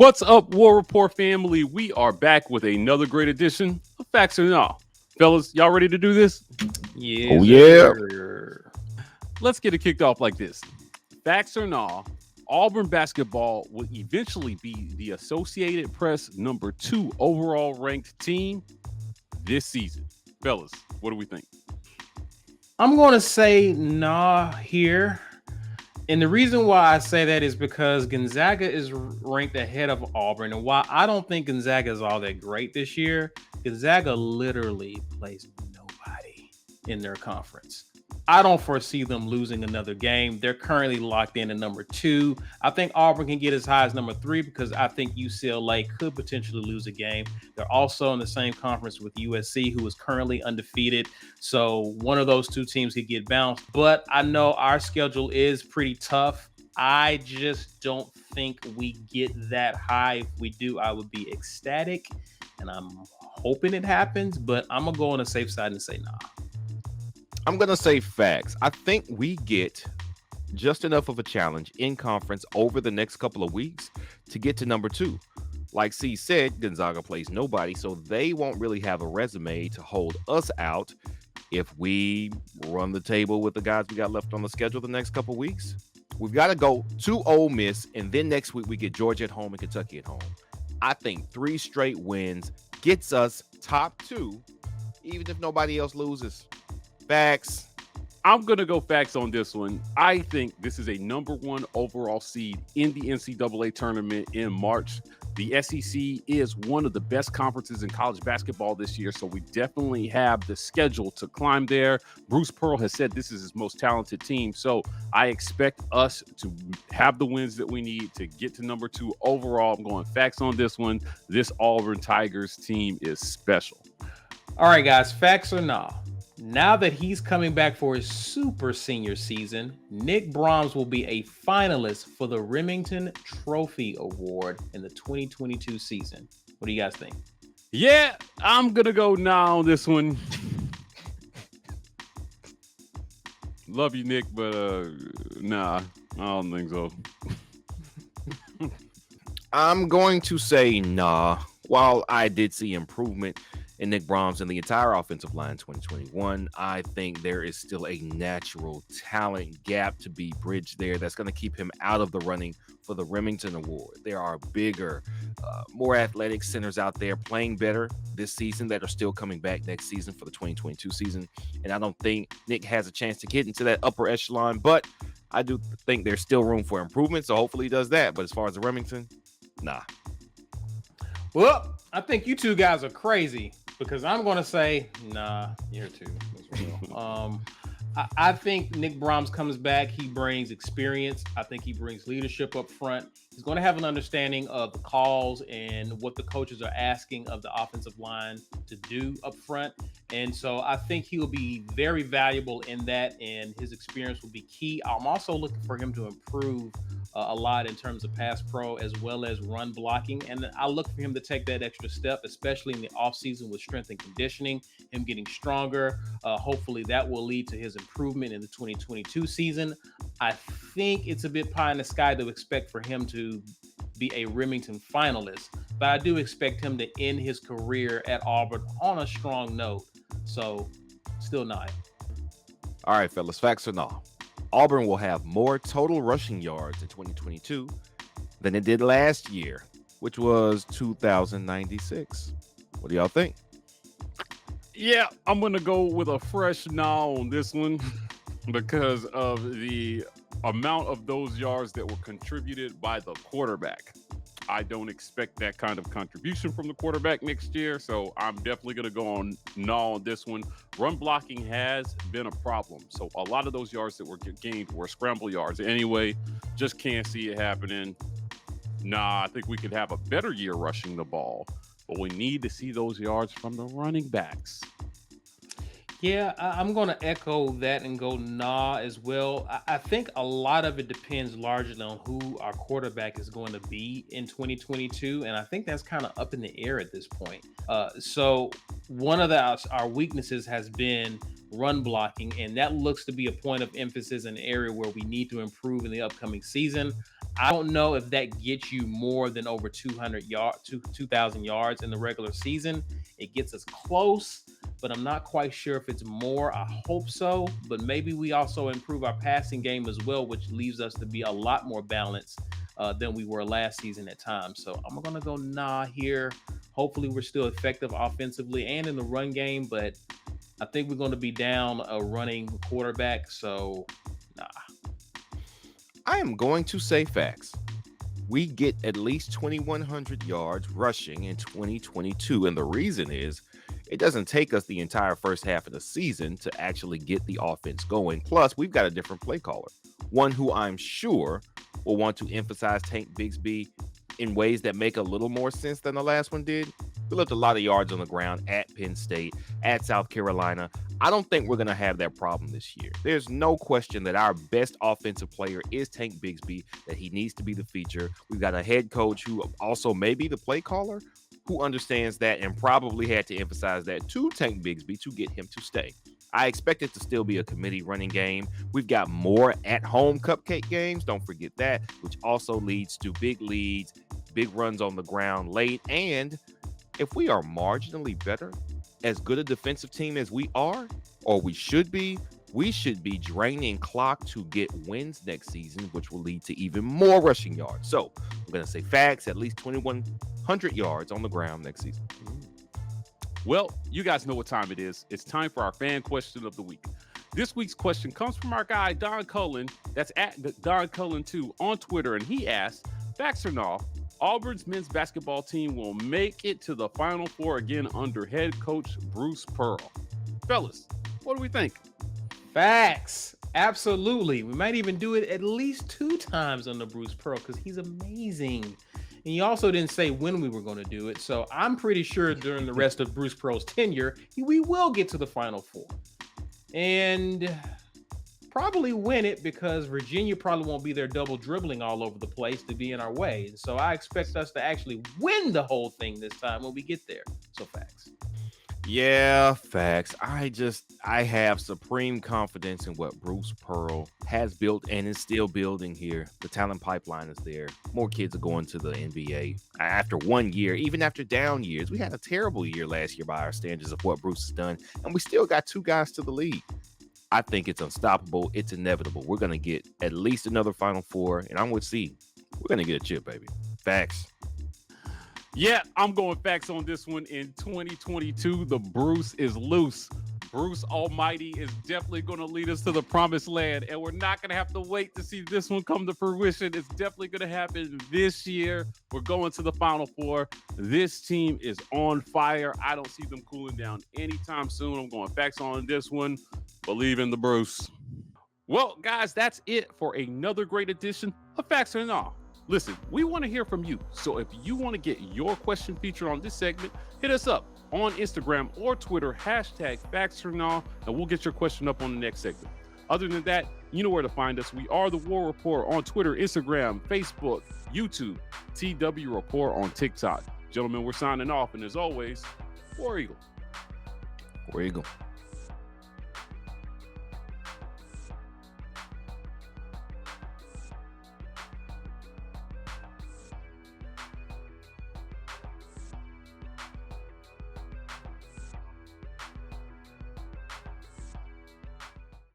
What's up, War Report family? We are back with another great edition of Facts or Nah. Fellas, y'all ready to do this? Oh yeah. Let's get it kicked off like this. Facts or Nah, Auburn basketball will eventually be the Associated Press number 2 overall ranked team this season. Fellas, what do we think? I'm going to say nah here. And the reason why I say that is because Gonzaga is ranked ahead of Auburn. And while I don't think Gonzaga is all that great this year, Gonzaga literally plays nobody in their conference. I don't foresee them losing another game. They're currently locked in at number 2. I think Auburn can get as high as number 3 because I think UCLA could potentially lose a game. They're also in the same conference with USC, who is currently undefeated. So one of those two teams could get bounced. But I know our schedule is pretty tough. I just don't think we get that high. If we do, I would be ecstatic. And I'm hoping it happens. But I'm going to go on the safe side and say nah. I'm going to say facts. I think we get just enough of a challenge in conference over the next couple of weeks to get to number 2. Like C said, Gonzaga plays nobody, so they won't really have a resume to hold us out if we run the table with the guys we got left on the schedule the next couple of weeks. We've got to go to Ole Miss, and then next week we get Georgia at home and Kentucky at home. I think 3 straight wins gets us top 2, even if nobody else loses. Facts. I'm going to go facts on this one. I think this is a number 1 overall seed in the NCAA tournament in March. The SEC is one of the best conferences in college basketball this year, so we definitely have the schedule to climb there. Bruce Pearl has said this is his most talented team, so I expect us to have the wins that we need to get to number 2 overall. I'm going facts on this one. This Auburn Tigers team is special. All right, guys, facts or nah? Now that he's coming back for his super senior season, Nick Brahms will be a finalist for the Remington Trophy Award in the 2022 season. What do you guys think? Yeah, I'm going to go nah on this one. Love you, Nick, but nah, I don't think so. I'm going to say nah. While I did see improvement in Nick Brahms and the entire offensive line in 2021, I think there is still a natural talent gap to be bridged there that's going to keep him out of the running for the Remington Award. There are bigger, more athletic centers out there playing better this season that are still coming back next season for the 2022 season. And I don't think Nick has a chance to get into that upper echelon, but I do think there's still room for improvement. So hopefully he does that. But as far as the Remington, nah. Well, I think you two guys are crazy because I'm going to say, nah, you're too. I think Nick Brahms comes back. He brings experience. I think he brings leadership up front. He's going to have an understanding of the calls and what the coaches are asking of the offensive line to do up front. And so I think he will be very valuable in that, and his experience will be key. I'm also looking for him to improve a lot in terms of pass pro as well as run blocking. And I look for him to take that extra step, especially in the offseason with strength and conditioning, him getting stronger. Hopefully that will lead to his improvement in the 2022 season. I think it's a bit pie in the sky to expect for him to be a Remington finalist, but I do expect him to end his career at Auburn on a strong note. So still not. All right, fellas, facts or no? Auburn will have more total rushing yards in 2022 than it did last year, which was 2,096. What do y'all think? Yeah, I'm going to go with a fresh nah on this one because of the amount of those yards that were contributed by the quarterback. I don't expect that kind of contribution from the quarterback next year, so I'm definitely going to go on nah on this one. Run blocking has been a problem, so a lot of those yards that were gained were scramble yards. Anyway, just can't see it happening. Nah, I think we could have a better year rushing the ball, but we need to see those yards from the running backs. Yeah, I'm going to echo that and go nah as well. I think a lot of it depends largely on who our quarterback is going to be in 2022. And I think that's kind of up in the air at this point. So one of our weaknesses has been run blocking, and that looks to be a point of emphasis, an area where we need to improve in the upcoming season. I don't know if that gets you more than over 2,000 yards in the regular season. It gets us close, but I'm not quite sure if it's more. I hope so, but maybe we also improve our passing game as well, which leaves us to be a lot more balanced than we were last season at times. So I'm going to go nah here. Hopefully we're still effective offensively and in the run game, but I think we're going to be down a running quarterback. So nah. I am going to say facts. We get at least 2,100 yards rushing in 2022. And the reason is it doesn't take us the entire first half of the season to actually get the offense going. Plus, we've got a different play caller, one who I'm sure will want to emphasize Tank Bigsby in ways that make a little more sense than the last one did. We left a lot of yards on the ground at Penn State, at South Carolina. I don't think we're going to have that problem this year. There's no question that our best offensive player is Tank Bigsby, that he needs to be the feature. We've got a head coach who also may be the play caller, who understands that and probably had to emphasize that to Tank Bigsby to get him to stay. I expect it to still be a committee running game. We've got more at-home cupcake games. Don't forget that, which also leads to big leads, big runs on the ground late. And if we are marginally better, as good a defensive team as we are, or we should be draining clock to get wins next season, which will lead to even more rushing yards. So I'm going to say facts, at least 2,100 yards on the ground next season. Well, you guys know what time it is. It's time for our fan question of the week. This week's question comes from our guy, Don Cullen. That's at Don Cullen 2 on Twitter. And he asked, facts or no, Auburn's men's basketball team will make it to the Final Four again under head coach Bruce Pearl. Fellas, what do we think? Facts. Absolutely. We might even do it at least 2 times under Bruce Pearl because he's amazing. And he also didn't say when we were going to do it. So I'm pretty sure during the rest of Bruce Pearl's tenure, we will get to the Final Four. And probably win it because Virginia probably won't be there double dribbling all over the place to be in our way. And so I expect us to actually win the whole thing this time when we get there. So facts. Yeah, facts. I have supreme confidence in what Bruce Pearl has built and is still building here. The talent pipeline is there. More kids are going to the NBA after 1 year, even after down years. We had a terrible year last year by our standards of what Bruce has done, and we still got 2 guys to the league. I think it's unstoppable. It's inevitable. We're going to get at least another Final Four, and I'm with C. We're going to get a chip, baby. Facts. Yeah, I'm going facts on this one. In 2022, the Bruce is loose. Bruce Almighty is definitely going to lead us to the promised land, and we're not going to have to wait to see this one come to fruition. It's definitely going to happen this year. We're going to the Final Four. This team is on fire. I don't see them cooling down anytime soon. I'm going facts on this one. Believe in the Bruce. Well, guys, that's it for another great edition of Facts or No. Listen, we want to hear from you. So if you want to get your question featured on this segment, hit us up on Instagram or Twitter, #FactsOrNo, and we'll get your question up on the next segment. Other than that, you know where to find us. We are The War Report on Twitter, Instagram, Facebook, YouTube, TW Report on TikTok. Gentlemen, we're signing off. And as always, War Eagle. War Eagle.